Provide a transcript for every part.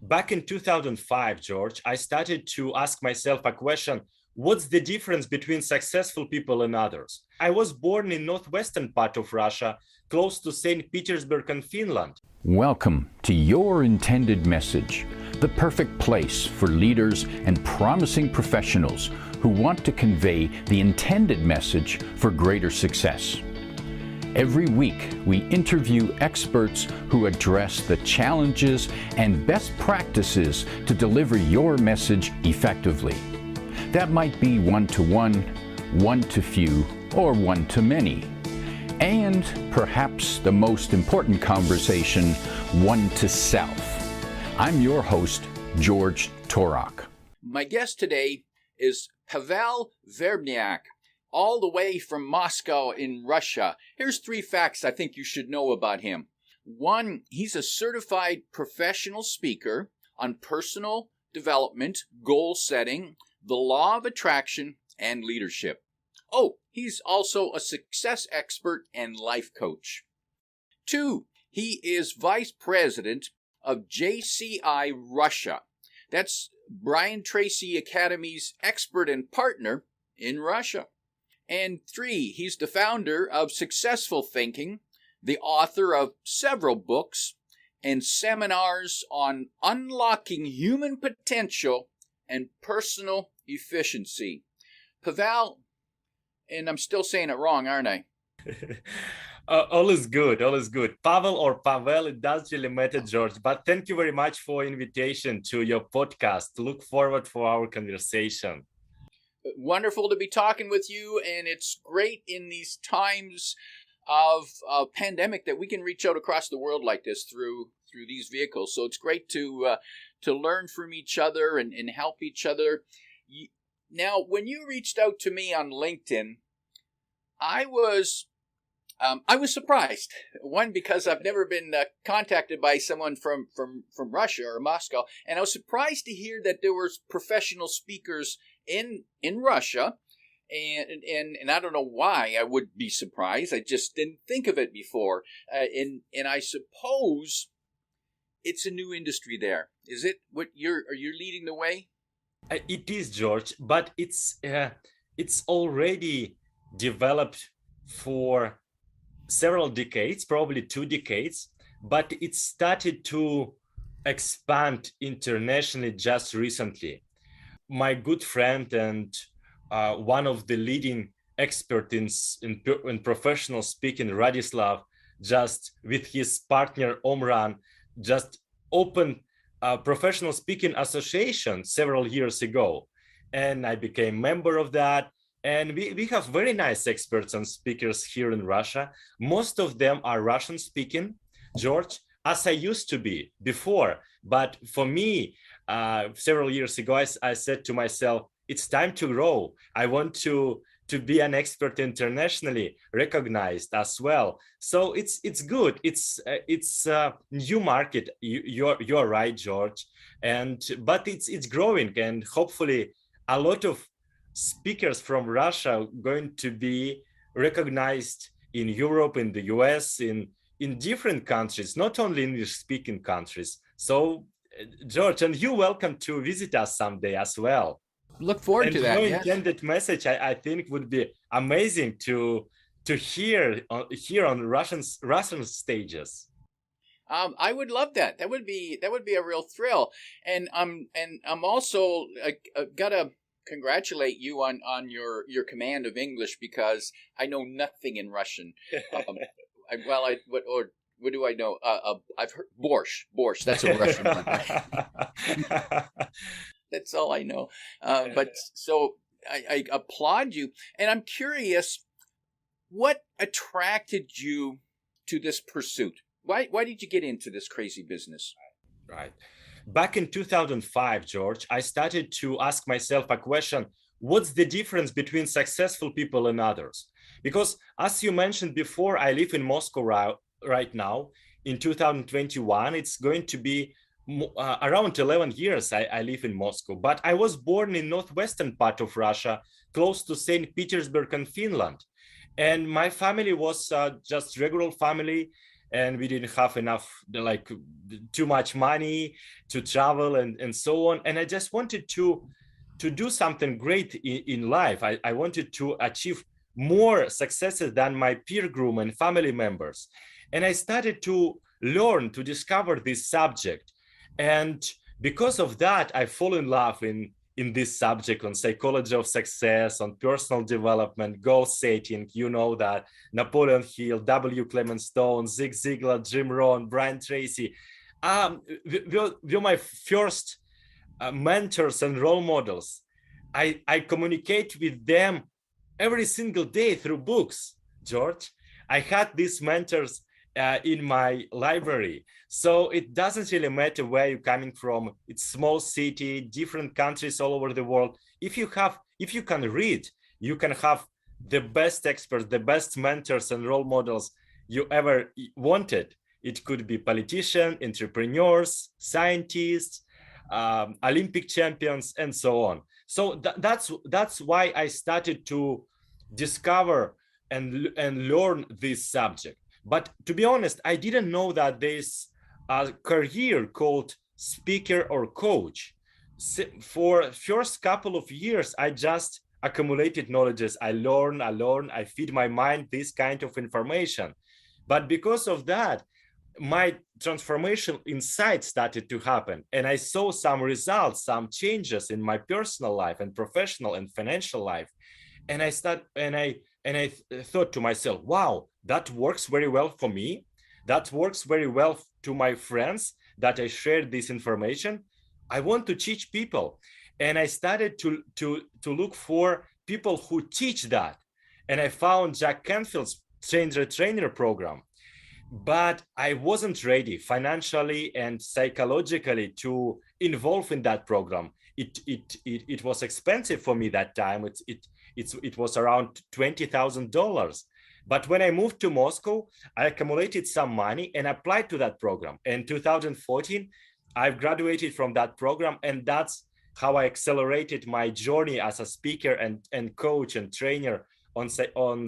Back in 2005, George, I started to ask myself a question: what's the difference between successful people and others? I was born in northwestern part of Russia, close to St. Petersburg in Finland. Welcome to Your Intended Message, the perfect place for leaders and promising professionals who want to convey the intended message for greater success. Every week, we interview experts who address the challenges and best practices to deliver your message effectively. That might be one-to-one, one-to-few, or one-to-many. And perhaps the most important conversation, one-to-self. I'm your host, George Torok. My guest today is Pavel Verbnyak, all the way from Moscow in Russia. Here's 3 facts I think you should know about him. 1, he's a certified professional speaker on personal development, goal setting, the law of attraction, and leadership. Oh, he's also a success expert and life coach. 2, he is vice president of JCI Russia. That's Brian Tracy Academy's expert and partner in Russia. And 3, he's the founder of Successful Thinking, the author of several books and seminars on unlocking human potential and personal efficiency. Pavel, and I'm still saying it wrong, aren't I? All is good, all is good. Pavel or Pavel, it does really matter, George. But thank you very much for invitation to your podcast. Look forward for our conversation. Wonderful to be talking with you, and it's great in these times of pandemic that we can reach out across the world like this through these vehicles. So it's great to learn from each other and help each other. Now, when you reached out to me on LinkedIn, I was surprised. 1, because I've never been contacted by someone from Russia or Moscow, and I was surprised to hear that there were professional speakers in Russia, and I don't know why I would be surprised. I just didn't think of it before, and I suppose it's a new industry there. Is it? Are you leading the way? It is, George, but it's already developed for several decades, probably 2 decades, but it started to expand internationally just recently. My good friend and one of the leading experts in professional speaking, Radislav, just with his partner Omran, just opened a professional speaking association several years ago. And I became member of that. And we have very nice experts and speakers here in Russia. Most of them are Russian speaking, George, as I used to be before. But for me, several years ago, I said to myself, it's time to grow. I want to be an expert internationally recognized as well. So it's good. It's a new market. You're right, George. But it's growing, and hopefully a lot of speakers from Russia going to be recognized in Europe, in the US, in different countries, not only English-speaking countries. So, George, and you're welcome to visit us someday as well. Look forward to that. Your yes. intended message, I think, would be amazing to hear on Russian stages. I would love that. That would be a real thrill. And I'm also gotta congratulate you on your command of English, because I know nothing in Russian. What do I know? I've heard borscht. That's a Russian one. That's all I know. But so I applaud you, and I'm curious, what attracted you to this pursuit? Why did you get into this crazy business? Right. Back in 2005, George, I started to ask myself a question: what's the difference between successful people and others? Because, as you mentioned before, I live in Moscow right now. In 2021, it's going to be around 11 years I live in Moscow. But I was born in northwestern part of Russia, close to St. Petersburg in Finland. And my family was just regular family. and we didn't have enough, like too much money to travel and so on. And I just wanted to do something great in life. I wanted to achieve more successes than my peer group and family members. And I started to learn, to discover this subject. And because of that, I fall in love in this subject on psychology of success, on personal development, goal setting. You know that Napoleon Hill, W. Clement Stone, Zig Ziglar, Jim Rohn, Brian Tracy, were my first mentors and role models. I communicate with them every single day through books, George. I had these mentors in my library. So it doesn't really matter where you're coming from. It's small city, different countries all over the world. If you can read, you can have the best experts, the best mentors and role models you ever wanted. It could be politicians, entrepreneurs, scientists, Olympic champions, and so on. So that's why I started to discover and learn this subject. But to be honest, I didn't know that there's a career called speaker or coach. For first couple of years, I just accumulated knowledges. I learn, I feed my mind this kind of information. But because of that, my transformation inside started to happen, and I saw some results, some changes in my personal life and professional and financial life. And I thought to myself, wow, that works very well for me. That works very well to my friends that I shared this information. I want to teach people. And I started to look for people who teach that. And I found Jack Canfield's trainer program. But I wasn't ready financially and psychologically to involve in that program. It was expensive for me that time. It was around $20,000. But when I moved to Moscow, I accumulated some money and applied to that program. In 2014, I've graduated from that program, and that's how I accelerated my journey as a speaker and coach and trainer on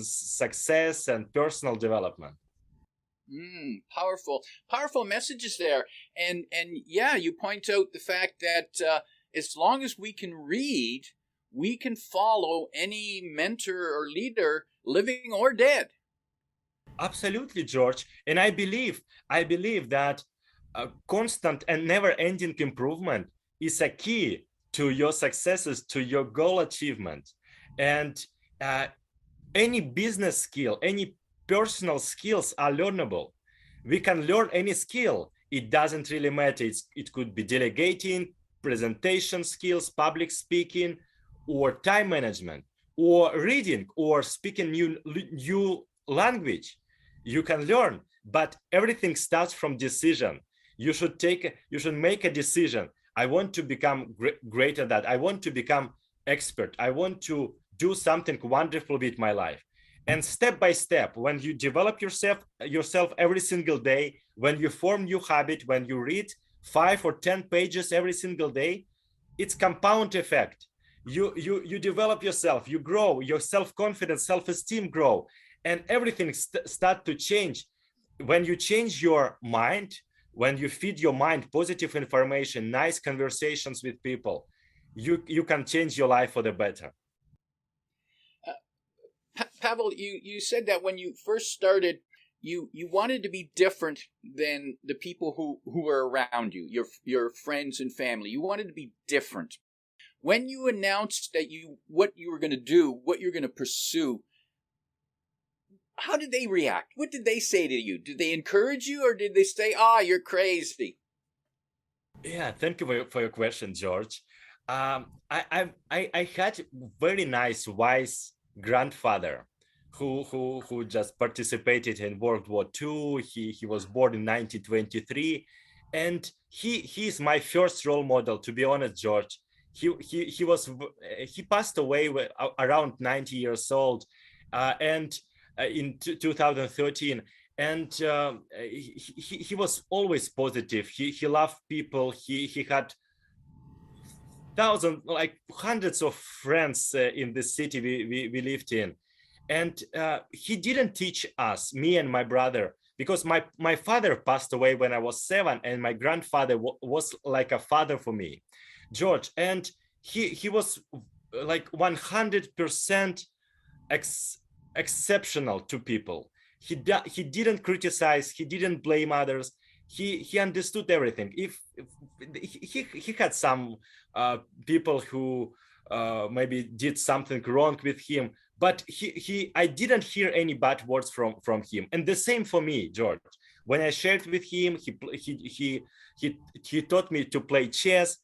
success and personal development. Powerful messages there, and yeah, you point out the fact that as long as we can read, we can follow any mentor or leader, living or dead. Absolutely, George. And I believe that constant and never-ending improvement is a key to your successes, to your goal achievement. And any business skill, any personal skills are learnable. We can learn any skill. It doesn't really matter. It could be delegating, presentation skills, public speaking, or time management, or reading, or speaking new language. You can learn, but everything starts from decision. You should make a decision. I want to become greater than that. I want to become expert. I want to do something wonderful with my life. And step by step, when you develop yourself every single day, when you form new habit, when you read 5 or 10 pages every single day, it's compound effect. You develop yourself, you grow, your self-confidence, self-esteem grow, and everything start to change. When you change your mind, when you feed your mind positive information, nice conversations with people, you can change your life for the better. Pavel, you said that when you first started, you wanted to be different than the people who were around you, your friends and family. You wanted to be different. When you announced that what you were going to do, what you're going to pursue, how did they react? What did they say to you? Did they encourage you, or did they say, you're crazy? Yeah, thank you for your question, George. I had very nice, wise grandfather who just participated in World War II. He was born in 1923, and he is my first role model. To be honest, George, he passed away around 90 years old, and in 2013. And he was always positive. He loved people. He had thousands, like hundreds of friends in the city we lived in. And he didn't teach us, me and my brother, because my father passed away when I was 7, and my grandfather was like a father for me, George. And he was like 100% exceptional to people. He didn't criticize, he didn't blame others. He understood everything. If he had some people who maybe did something wrong with him, but I didn't hear any bad words from him. And the same for me, George. When I shared with him, he taught me to play chess.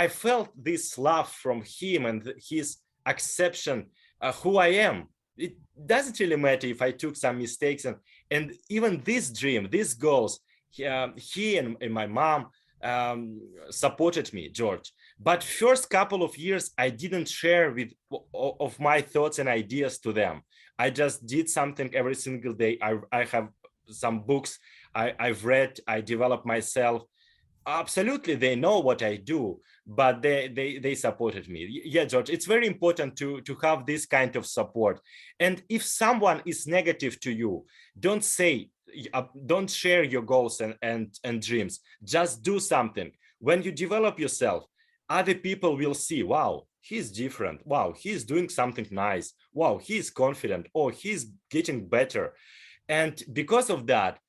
I felt this love from him and his acceptance who I am. It doesn't really matter if I took some mistakes, and even this dream, these goals, he and my mom supported me, George. But first couple of years, I didn't share of my thoughts and ideas to them. I just did something every single day. I have some books I've read, I developed myself. Absolutely, they know what I do, but they supported me. Yeah, George, it's very important to have this kind of support. And if someone is negative to you, don't share your goals and dreams. Just do something. When you develop yourself, other people will see, wow, he's different. Wow, he's doing something nice. Wow, he's confident. Oh, he's getting better. And because of that,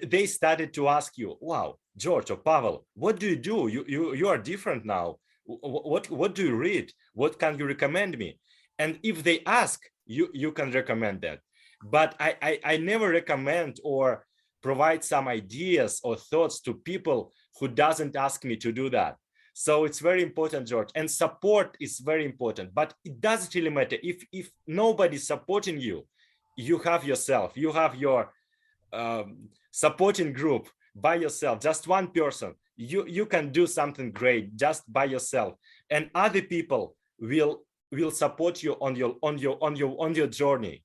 they started to ask you, wow, George or Pavel, what do you do? You are different now. What do you read? What can you recommend me? And if they ask, you can recommend that. But I never recommend or provide some ideas or thoughts to people who doesn't ask me to do that. So it's very important, George. And support is very important, but it doesn't really matter. If nobody's supporting you, you have yourself, you have your supporting group by yourself, just one person. You can do something great just by yourself, and other people will support you on your journey.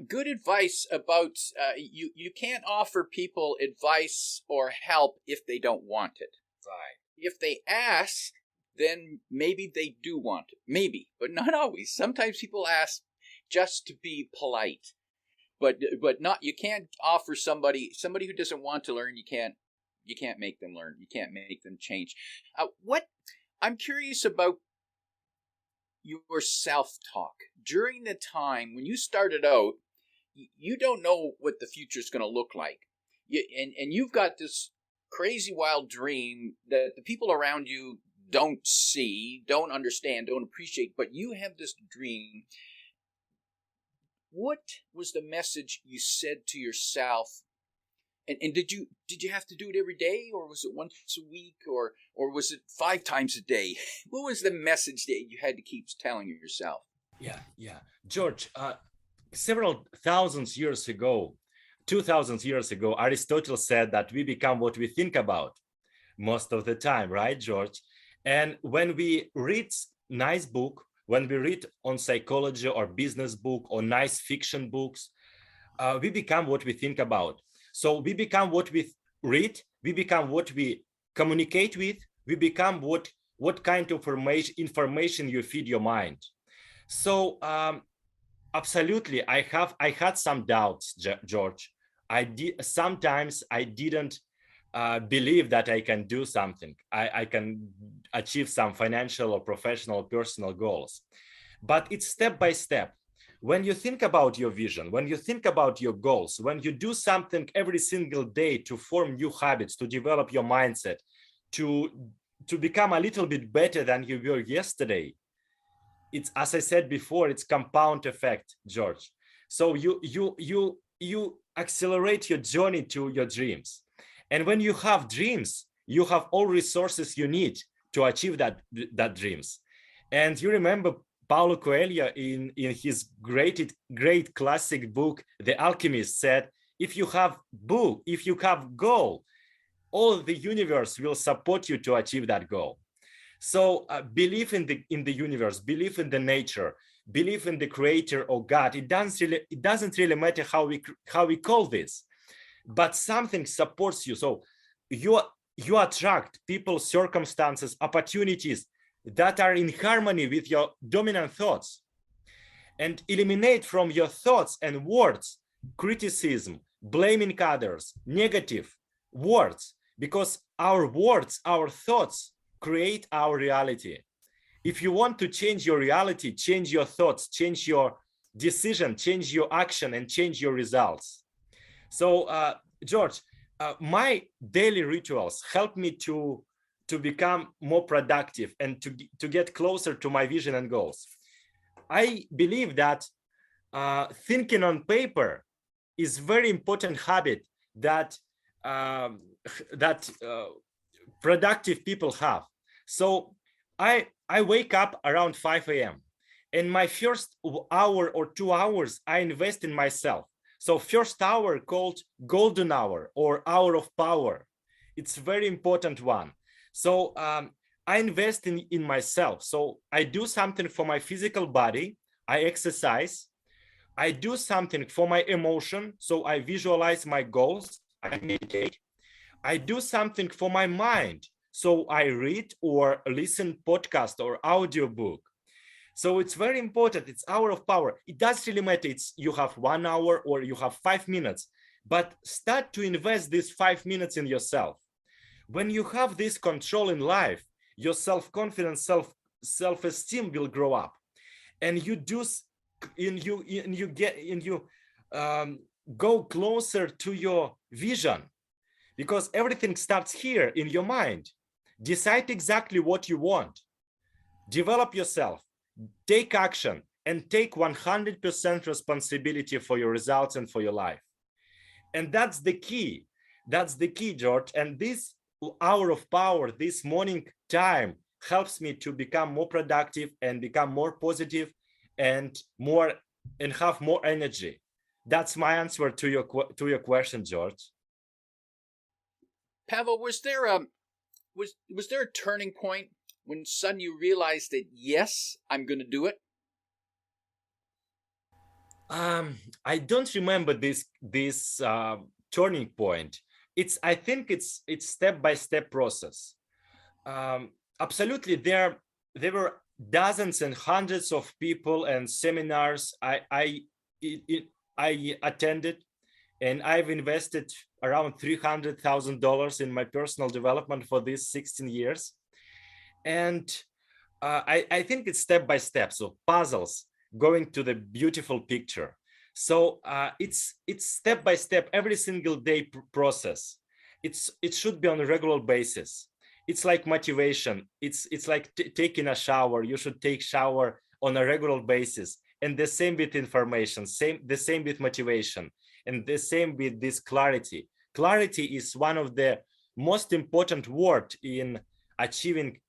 Good advice about you can't offer people advice or help if they don't want it. Right. If they ask, then maybe they do want it. Maybe, but not always. Sometimes people ask just to be polite. But not, you can't offer somebody who doesn't want to learn, you can't make them learn. You can't make them change. I'm curious about your self-talk. During the time when you started out, you don't know what the future is going to look like. And you've got this crazy wild dream that the people around you don't see, don't understand, don't appreciate, but you have this dream. What was the message you said to yourself? And did you have to do it every day, or was it once a week, or was it 5 times a day? What was the message that you had to keep telling yourself? Yeah, George. Several thousands years ago, 2,000 years ago, Aristotle said that we become what we think about most of the time, right, George? And when we read nice book, when we read on psychology or business book or nice fiction books, we become what we think about. So we become what we read, we become what we communicate with, we become what kind of information you feed your mind. So absolutely, I had some doubts, George. Sometimes I didn't believe that I can do something. I can achieve some financial or professional, personal goals. But it's step by step. When you think about your vision, when you think about your goals, when you do something every single day to form new habits, to develop your mindset, to become a little bit better than you were yesterday, it's, as I said before, it's compound effect, George. So you accelerate your journey to your dreams. And when you have dreams, you have all resources you need to achieve that dreams. And you remember Paulo Coelho in his great classic book, The Alchemist, said, if you have goal, all the universe will support you to achieve that goal. So believe in the universe, believe in the nature, believe in the creator or God. It doesn't really matter how we call this, but something supports you. So you attract people, circumstances, opportunities that are in harmony with your dominant thoughts. and eliminate from your thoughts and words criticism, blaming others, negative words, because our words, our thoughts create our reality. If you want to change your reality, change your thoughts, change your decision, change your action, and change your results. So, George, my daily rituals help me to become more productive and to get closer to my vision and goals. I believe that thinking on paper is very important habit that productive people have. So I wake up around 5 a.m. and my first hour or 2 hours I invest in myself. So first hour called golden hour or hour of power. It's a very important one. So I invest in myself. So I do something for my physical body. I exercise. I do something for my emotion. So I visualize my goals. I meditate. I do something for my mind. So I read or listen podcast or audiobook. So it's very important. It's hour of power. It doesn't really matter. It's you have 1 hour or you have 5 minutes, but start to invest these 5 minutes in yourself. When you have this control in life, your self-confidence, self-esteem will grow up, and you do, and you go closer to your vision, because everything starts here in your mind. Decide exactly what you want. Develop yourself. Take action and take 100% responsibility for your results and for your life. And that's the key. That's the key, George. And this hour of power, this morning time, helps me to become more productive and become more positive and have more energy. That's my answer to your question, George. Pavel, was there a turning point when suddenly you realized that, yes, I'm going to do it? I don't remember this turning point. I think it's step-by-step process. Absolutely, there were dozens and hundreds of people and seminars I attended, and I've invested around $300,000 in my personal development for these 16 years. And I think it's step by step. So puzzles going to the beautiful picture. So it's step by step, every single day process. It should be on a regular basis. It's like motivation. It's like taking a shower. You should take shower on a regular basis. And the same with information, the same with motivation, and the same with this clarity. Clarity is one of the most important words in achieving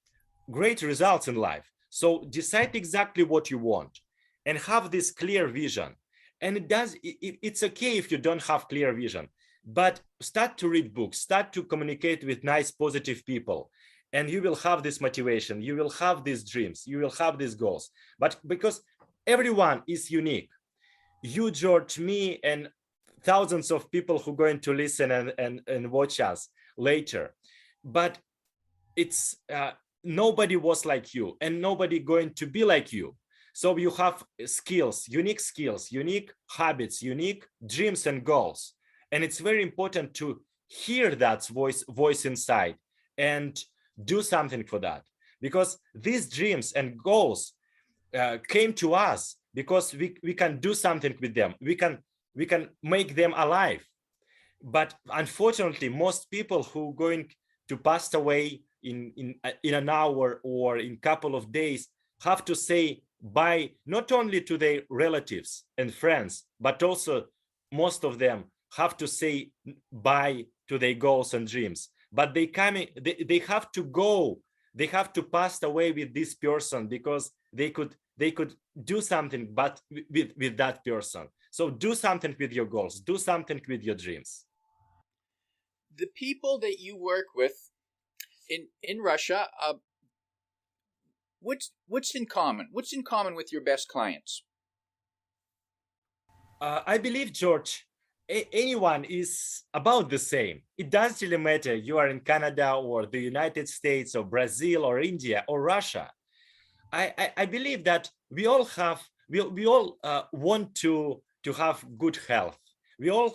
great results in life. So decide exactly what you want and have this clear vision. And it's okay if you don't have clear vision, but start to read books, start to communicate with nice, positive people, and you will have this motivation, you will have these dreams, you will have these goals. But because everyone is unique, you, George, me, and thousands of people who are going to listen and watch us later, but it's nobody was like you and nobody going to be like you. So you have skills, unique habits, unique dreams and goals. And it's very important to hear that voice inside and do something for that, because these dreams and goals came to us because we can do something with them. We can make them alive. But unfortunately, most people who are going to pass away in an hour or in a couple of days have to say bye not only to their relatives and friends, but also most of them have to say bye to their goals and dreams. But they have to go, they have to pass away with this person because they could do something but with that person. So do something with your goals, do something with your dreams. The people that you work with in Russia, what's in common? What's in common with your best clients? I believe, George, anyone is about the same. It doesn't really matter you are in Canada or the United States or Brazil or India or Russia. I believe that we all have we all want to have good health. We all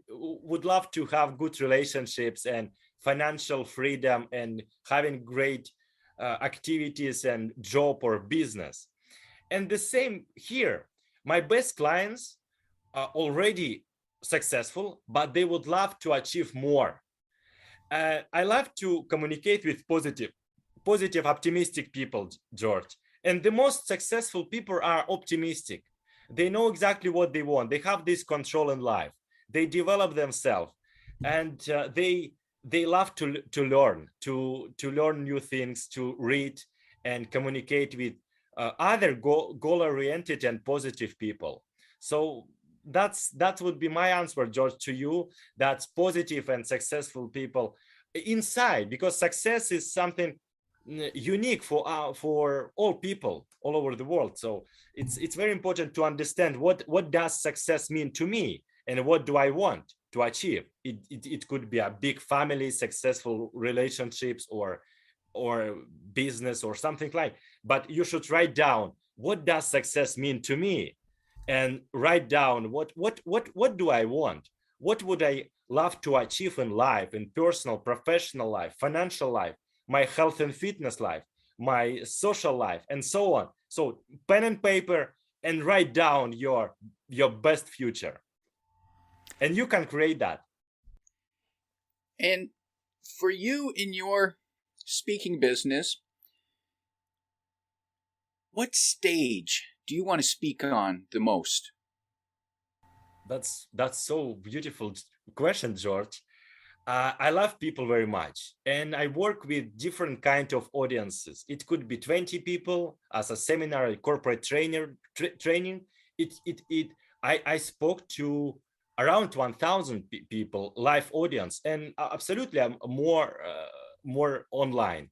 would love to have good relationships and financial freedom and having great activities and job or business. And the same here. My best clients are already successful, but they would love to achieve more. I love to communicate with positive, optimistic people, George. And the most successful people are optimistic. They know exactly what they want. They have this control in life. They develop themselves, and they love to learn, to learn new things, to read and communicate with other goal-oriented and positive people. So that would be my answer, George, to you. That's positive and successful people inside, because success is something unique for all people all over the world. So it's very important to understand what does success mean to me, and what do I want to achieve. It could be a big family, successful relationships, or business or something like. But you should write down, what does success mean to me, and write down what do I want, what would I love to achieve in life, in personal, professional life, financial life, my health and fitness life, my social life, and so on. So pen and paper, and write down your best future, and you can create that. And for you in your speaking business, what stage do you want to speak on the most? That's so beautiful question, George. I love people very much, and I work with different kind of audiences. It could be 20 people as a seminar, a corporate training. I spoke to around 1,000 people, live audience, and absolutely I'm more online.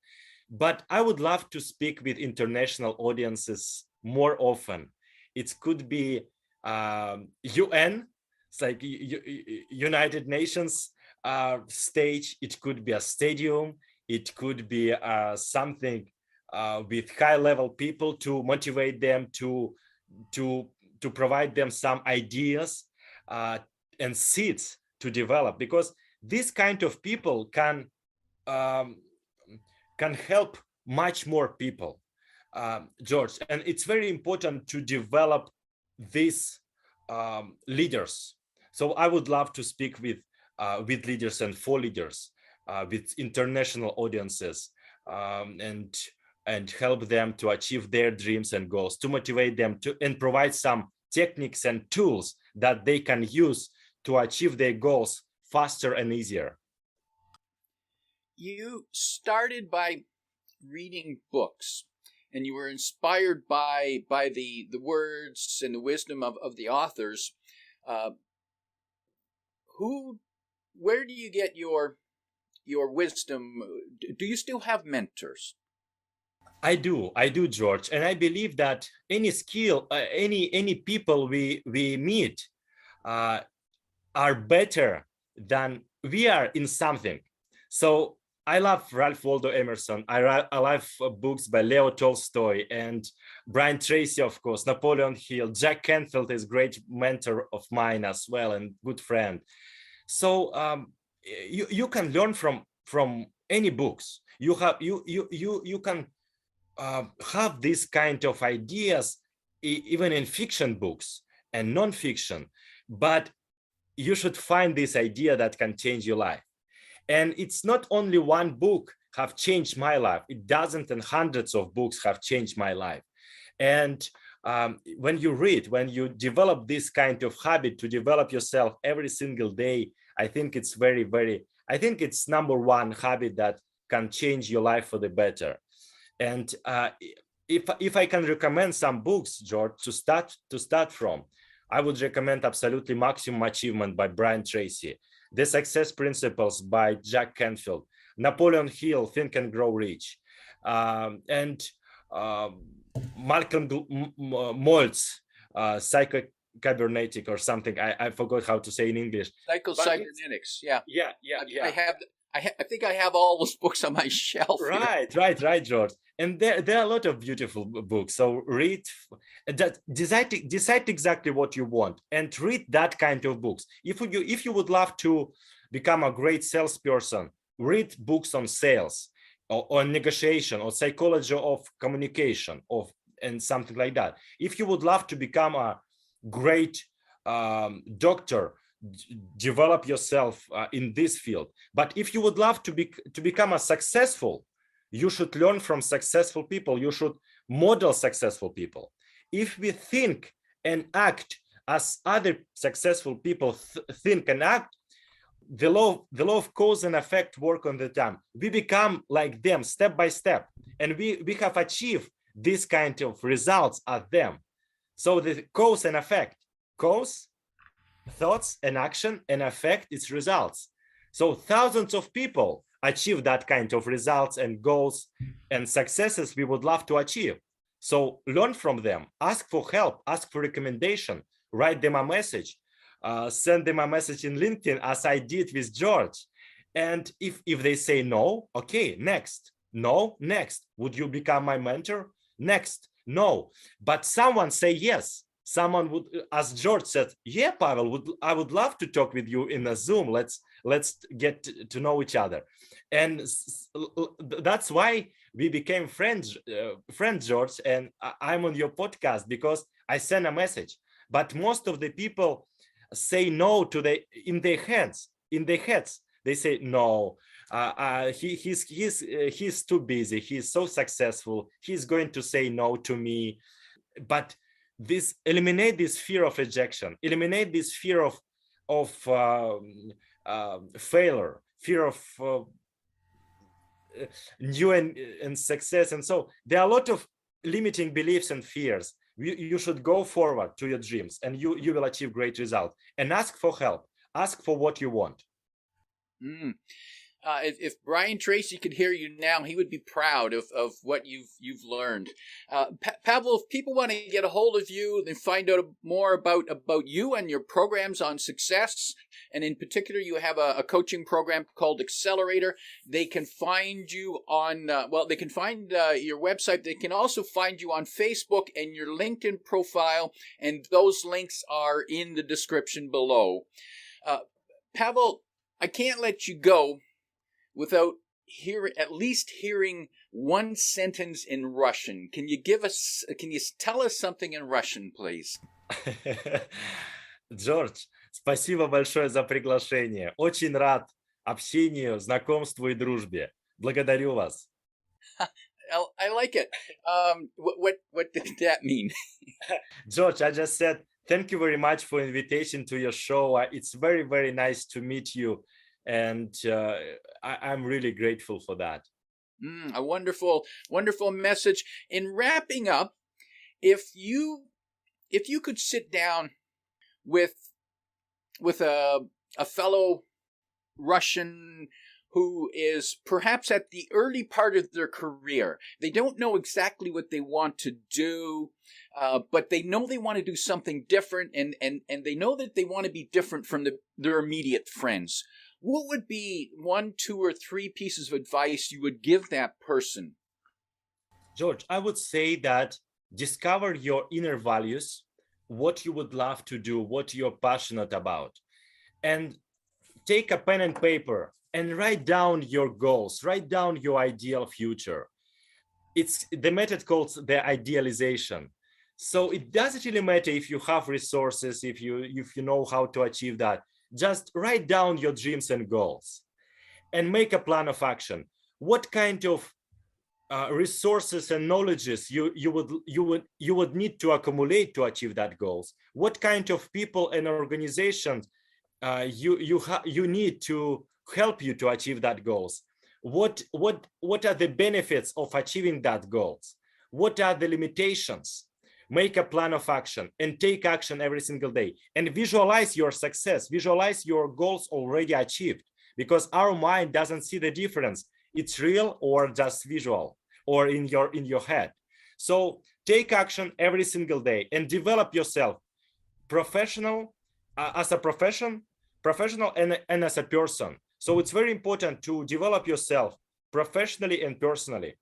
But I would love to speak with international audiences more often. It could be UN, it's like United Nations stage. It could be a stadium. It could be something with high-level people, to motivate them, to provide them some ideas and seeds to develop, because this kind of people can help much more people, George. And it's very important to develop these leaders. So I would love to speak with leaders and for leaders, with international audiences, and help them to achieve their dreams and goals, to motivate them to, and provide some techniques and tools that they can use to achieve their goals faster and easier. You started by reading books, and you were inspired by the words and the wisdom of the authors. Where do you get your wisdom? Do you still have mentors? I do, George, and I believe that any skill, any people we meet are better than we are in something. So I love Ralph Waldo Emerson. I love books by Leo Tolstoy and Brian Tracy, of course, Napoleon Hill. Jack Canfield is a great mentor of mine as well, and good friend. So you can learn from any books. You can have this kind of ideas even in fiction books and non-fiction, but you should find this idea that can change your life. And it's not only one book have changed my life. It dozens and hundreds of books have changed my life. And when you read, when you develop this kind of habit to develop yourself every single day, I think it's I think it's number one habit that can change your life for the better. And if I can recommend some books, George, to start from, I would recommend absolutely Maximum Achievement by Brian Tracy, The Success Principles by Jack Canfield, Napoleon Hill, Think and Grow Rich, and Malcolm Maltz, Psycho-Cybernetic or something. I forgot how to say in English. Psycho-Cybernetics, yeah. Yeah. I have I think I have all those books on my shelf here. Right, George. And there are a lot of beautiful books. So read, decide exactly what you want and read that kind of books. If you would love to become a great salesperson, read books on sales or negotiation or psychology of communication and something like that. If you would love to become a great doctor, develop yourself in this field. But if you would love to become a successful, you should learn from successful people. You should model successful people. If we think and act as other successful people think and act, the law of cause and effect work on the time. We become like them step by step, and we have achieved this kind of results as them. So the cause and effect, cause, thoughts and action, and effect its results. So thousands of people achieve that kind of results and goals and successes we would love to achieve. So learn from them, ask for help, ask for recommendation, write them a message, send them a message in LinkedIn as I did with George. And if they say no, okay, next. No, next. Would you become my mentor? Next. No. But someone say yes. Someone would, as George said, yeah, Pavel, I would love to talk with you in a Zoom. Let's get to know each other. And that's why we became friends, George, and I'm on your podcast because I sent a message. But most of the people say no to in their heads. They say no. He's too busy. He's so successful. He's going to say no to me. But eliminate this fear of rejection, eliminate this fear of failure, fear of new and success. And so there are a lot of limiting beliefs and fears. You should go forward to your dreams and you will achieve great results. And ask for help, ask for what you want. If Brian Tracy could hear you now, he would be proud of what you've learned. Pavel, if people want to get a hold of you and find out more about you and your programs on success, and in particular, you have a coaching program called Accelerator, they can find you on, they can find your website. They can also find you on Facebook and your LinkedIn profile, and those links are in the description below. Pavel, I can't let you go without at least hearing one sentence in Russian. Can you tell us something in Russian, please? George, спасибо большое за приглашение. Очень рад общению, знакомству и дружбе. Благодарю вас. I like it. What did that mean? George, I just said, thank you very much for invitation to your show. It's very, very nice to meet you. And I'm really grateful for that. A wonderful, wonderful message. In wrapping up, if you could sit down with a fellow Russian who is perhaps at the early part of their career, they don't know exactly what they want to do, but they know they want to do something different, and they know that they want to be different from their immediate friends. What would be 1, 2, or 3 pieces of advice you would give that person? George, I would say that discover your inner values, what you would love to do, what you're passionate about, and take a pen and paper and write down your goals, write down your ideal future. It's the method called the idealization. So it doesn't really matter if you have resources, if you know how to achieve that. Just write down your dreams and goals and make a plan of action. What kind of resources and knowledges you would need to accumulate to achieve that goals? What kind of people and organizations you need to help you to achieve that goals? What are the benefits of achieving that goals? What are the limitations? Make a plan of action and take action every single day, and visualize your success, visualize your goals already achieved, because our mind doesn't see the difference. It's real or just visual or in your head. So take action every single day and develop yourself professional as a professional and as a person. So it's very important to develop yourself professionally and personally.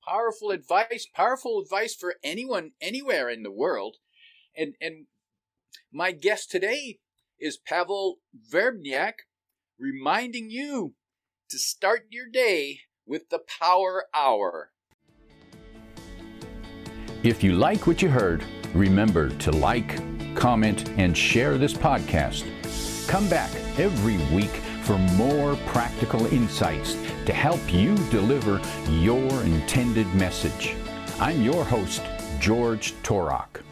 Powerful advice for anyone, anywhere in the world. And my guest today is Pavel Verbnyak, reminding you to start your day with the Power Hour. If you like what you heard, remember to like, comment, and share this podcast. Come back every week for more practical insights to help you deliver your intended message. I'm your host, George Torok.